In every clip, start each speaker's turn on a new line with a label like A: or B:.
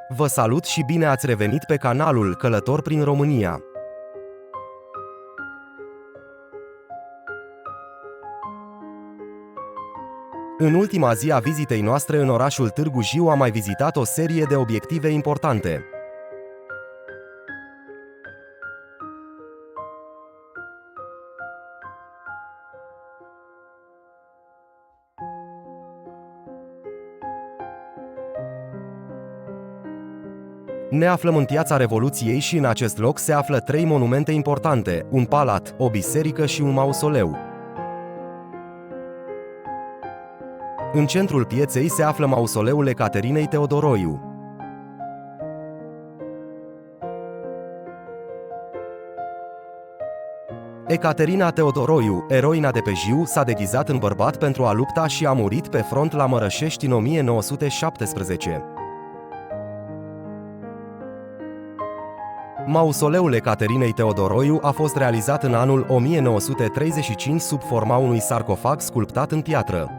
A: Vă salut și bine ați revenit pe canalul Călător prin România. În ultima zi a vizitei noastre în orașul Târgu Jiu am mai vizitat o serie de obiective importante. Ne aflăm în Piața Revoluției și în acest loc se află 3 monumente importante, un palat, o biserică și un mausoleu. În centrul pieței se află mausoleul Ecaterinei Teodoroiu. Ecaterina Teodoroiu, eroina de pe Jiu, s-a deghizat în bărbat pentru a lupta și a murit pe front la Mărășești în 1917. Mausoleul Ecaterinei Teodoroiu a fost realizat în anul 1935 sub forma unui sarcofag sculptat în piatră.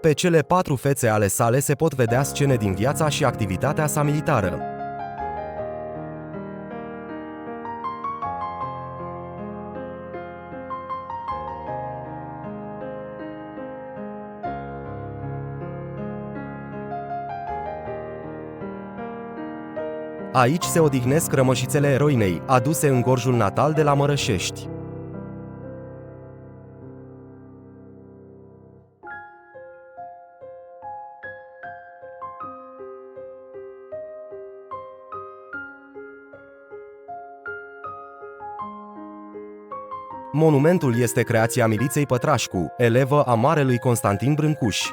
A: Pe cele 4 fețe ale sale se pot vedea scene din viața și activitatea sa militară. Aici se odihnesc rămășițele eroinei, aduse în gorjul natal de la Mărășești. Monumentul este creația Miliței Pătrașcu, elevă a marelui Constantin Brâncuș.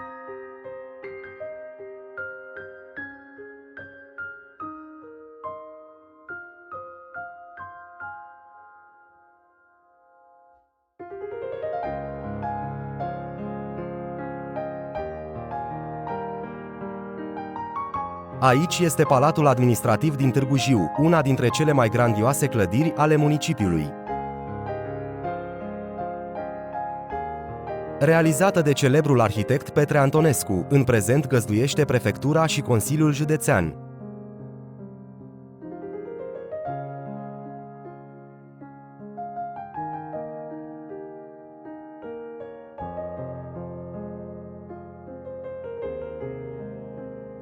A: Aici este Palatul Administrativ din Târgu Jiu, una dintre cele mai grandioase clădiri ale municipiului. Realizată de celebrul arhitect Petre Antonescu, în prezent găzduiește prefectura și Consiliul Județean.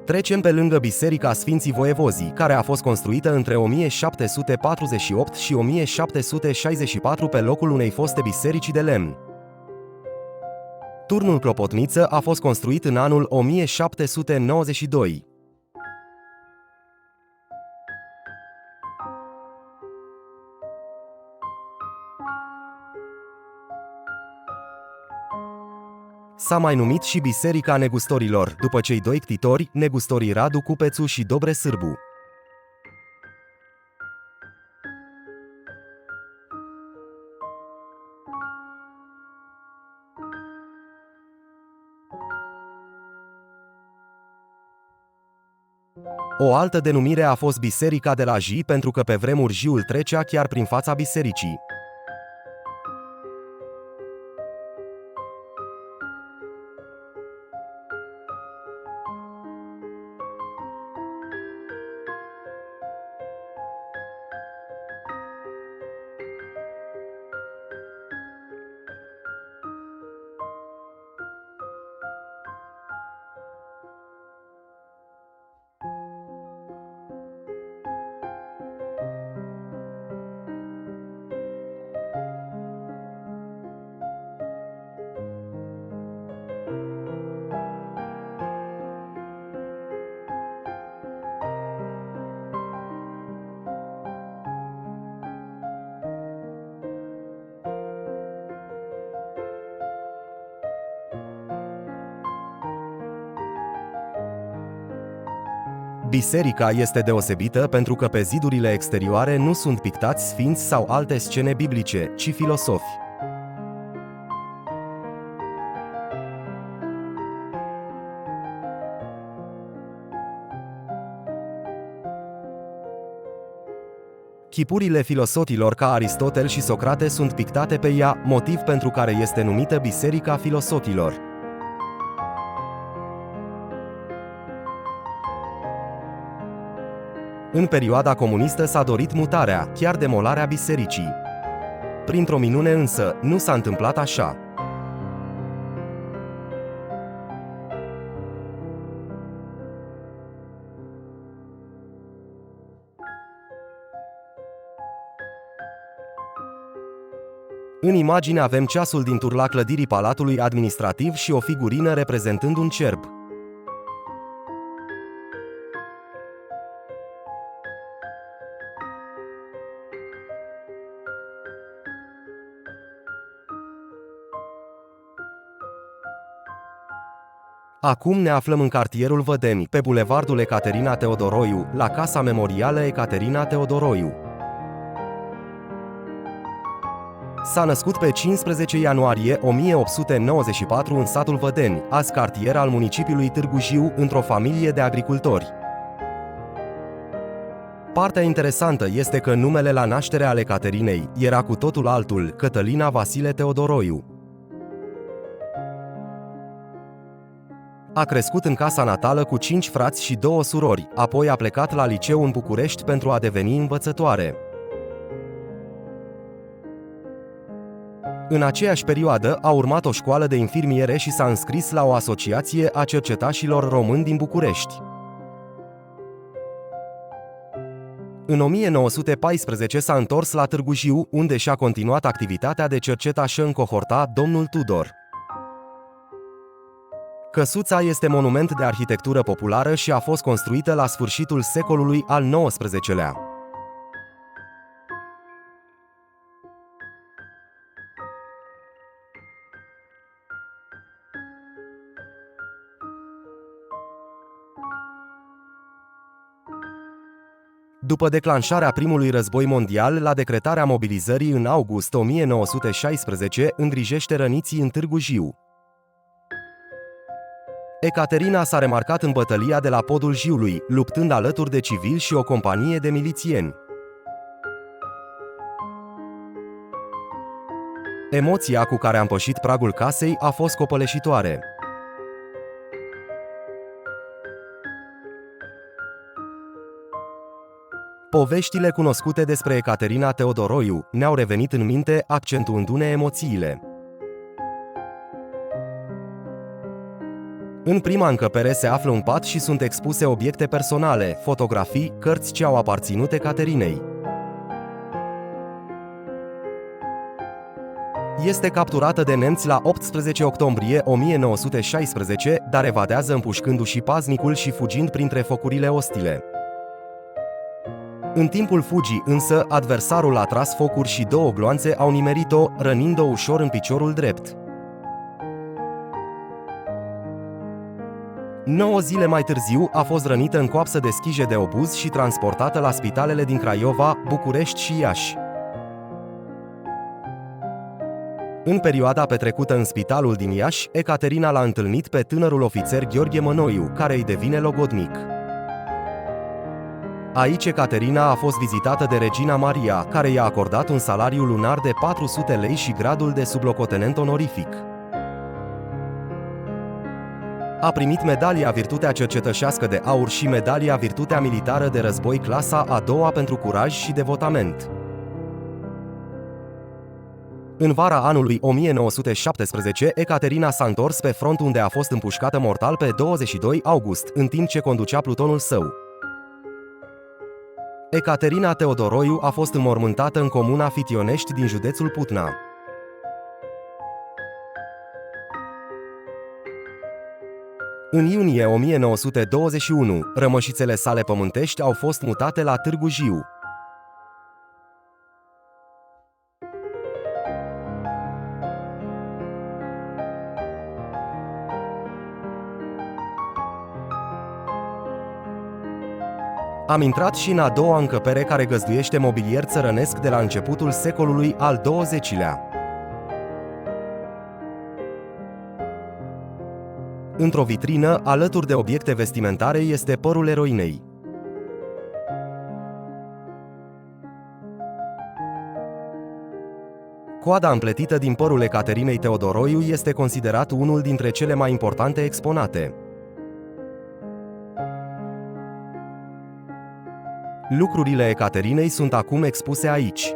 A: Trecem pe lângă Biserica Sfinții Voievozii, care a fost construită între 1748 și 1764 pe locul unei foste biserici de lemn. Turnul Clopotniță a fost construit în anul 1792. S-a mai numit și Biserica Negustorilor, după cei 2 ctitori, negustorii Radu Cupețu și Dobre Sârbu. O altă denumire a fost Biserica de la Ji, pentru că pe vremuri Jiul trecea chiar prin fața bisericii. Biserica este deosebită pentru că pe zidurile exterioare nu sunt pictați sfinți sau alte scene biblice, ci filosofi. Chipurile filosotilor ca Aristotel și Socrate sunt pictate pe ea, motiv pentru care este numită Biserica Filosotilor. În perioada comunistă s-a dorit mutarea, chiar demolarea bisericii. Printr-o minune însă, nu s-a întâmplat așa. În imagine avem ceasul din turla clădirii Palatului Administrativ și o figurină reprezentând un cerb. Acum ne aflăm în cartierul Vădeni, pe bulevardul Ecaterina Teodoroiu, la Casa Memorială Ecaterina Teodoroiu. S-a născut pe 15 ianuarie 1894 în satul Vădeni, azi cartier al municipiului Târgu Jiu, într-o familie de agricultori. Partea interesantă este că numele la naștere ale Ecaterinei era cu totul altul, Cătălina Vasile Teodoroiu. A crescut în casa natală cu 5 frați și 2 surori, apoi a plecat la liceu în București pentru a deveni învățătoare. În aceeași perioadă a urmat o școală de infirmiere și s-a înscris la o asociație a cercetașilor români din București. În 1914 s-a întors la Târgu Jiu, unde și-a continuat activitatea de cercetașă în cohorta Domnul Tudor. Căsuța este monument de arhitectură populară și a fost construită la sfârșitul secolului al XIX-lea. După declanșarea primului război mondial, la decretarea mobilizării în august 1916, îngrijește răniții în Târgu Jiu. Ecaterina s-a remarcat în bătălia de la podul Jiului, luptând alături de civili și o companie de milițieni. Emoția cu care a împășit pragul casei a fost copăleșitoare. Poveștile cunoscute despre Ecaterina Teodoroiu ne-au revenit în minte, accentuându-ne emoțiile. În prima încăpere se află un pat și sunt expuse obiecte personale, fotografii, cărți ce au aparținut Ecaterinei. Este capturată de nemți la 18 octombrie 1916, dar evadează împușcându-și paznicul și fugind printre focurile ostile. În timpul fugii, însă, adversarul a tras focuri și 2 gloanțe au nimerit-o, rănind-o ușor în piciorul drept. 9 zile mai târziu a fost rănită în coapsă de schije de obuz și transportată la spitalele din Craiova, București și Iași. În perioada petrecută în spitalul din Iași, Ecaterina l-a întâlnit pe tânărul ofițer Gheorghe Mănoiu, care îi devine logodnic. Aici Ecaterina a fost vizitată de Regina Maria, care i-a acordat un salariu lunar de 400 lei și gradul de sublocotenent onorific. A primit medalia Virtutea Cercetășească de Aur și medalia Virtutea Militară de Război clasa a 2-a pentru curaj și devotament. În vara anului 1917, Ecaterina s-a întors pe front, unde a fost împușcată mortal pe 22 august, în timp ce conducea plutonul său. Ecaterina Teodoroiu a fost înmormântată în comuna Fitionești din județul Putna. În iunie 1921, rămășițele sale pământești au fost mutate la Târgu Jiu. Am intrat și în a 2-a încăpere, care găzduiește mobilier țărănesc de la începutul secolului al XX-lea. Într-o vitrină, alături de obiecte vestimentare, este părul eroinei. Coada împletită din părul Ecaterinei Teodoroiu este considerat unul dintre cele mai importante exponate. Lucrurile Ecaterinei sunt acum expuse aici.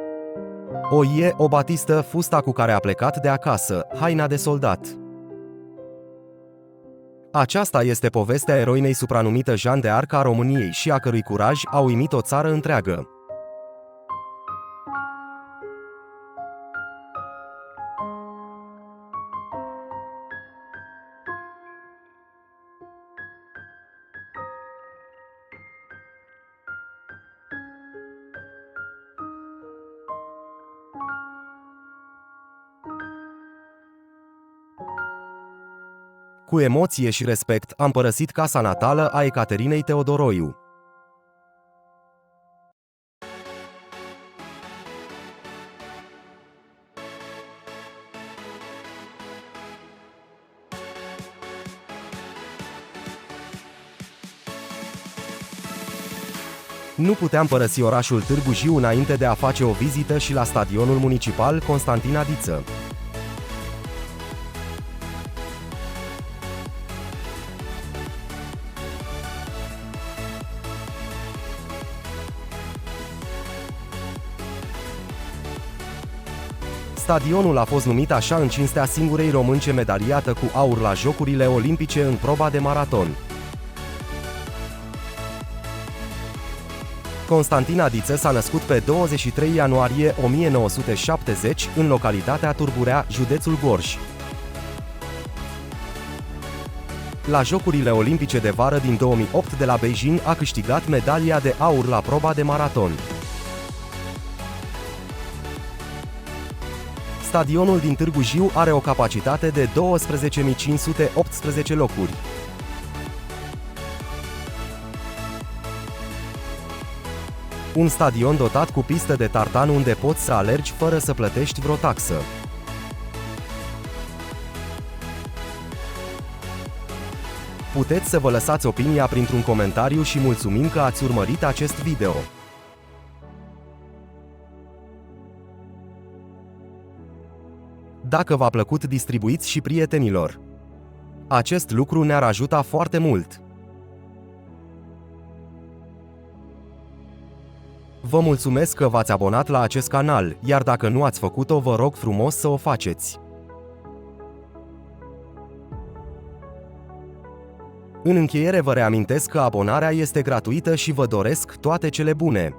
A: O batistă, fusta cu care a plecat de acasă, haina de soldat. Aceasta este povestea eroinei supranumită Jeanne d'Arc a României și a cărui curaj a uimit o țară întreagă. Cu emoție și respect am părăsit casa natală a Ecaterinei Teodoroiu. Nu puteam părăsi orașul Târgu Jiu înainte de a face o vizită și la stadionul municipal Constantin Adiță. Stadionul a fost numit așa în cinstea singurei românce medaliată cu aur la Jocurile Olimpice în proba de maraton. Constantin Adiță s-a născut pe 23 ianuarie 1970 în localitatea Turburea, județul Gorj. La Jocurile Olimpice de vară din 2008 de la Beijing a câștigat medalia de aur la proba de maraton. Stadionul din Târgu Jiu are o capacitate de 12.518 locuri. Un stadion dotat cu pistă de tartan unde poți să alergi fără să plătești vreo taxă. Puteți să vă lăsați opinia printr-un comentariu și mulțumim că ați urmărit acest video. Dacă v-a plăcut, distribuiți și prietenilor. Acest lucru ne-ar ajuta foarte mult. Vă mulțumesc că v-ați abonat la acest canal, iar dacă nu ați făcut-o, vă rog frumos să o faceți. În încheiere vă reamintesc că abonarea este gratuită și vă doresc toate cele bune.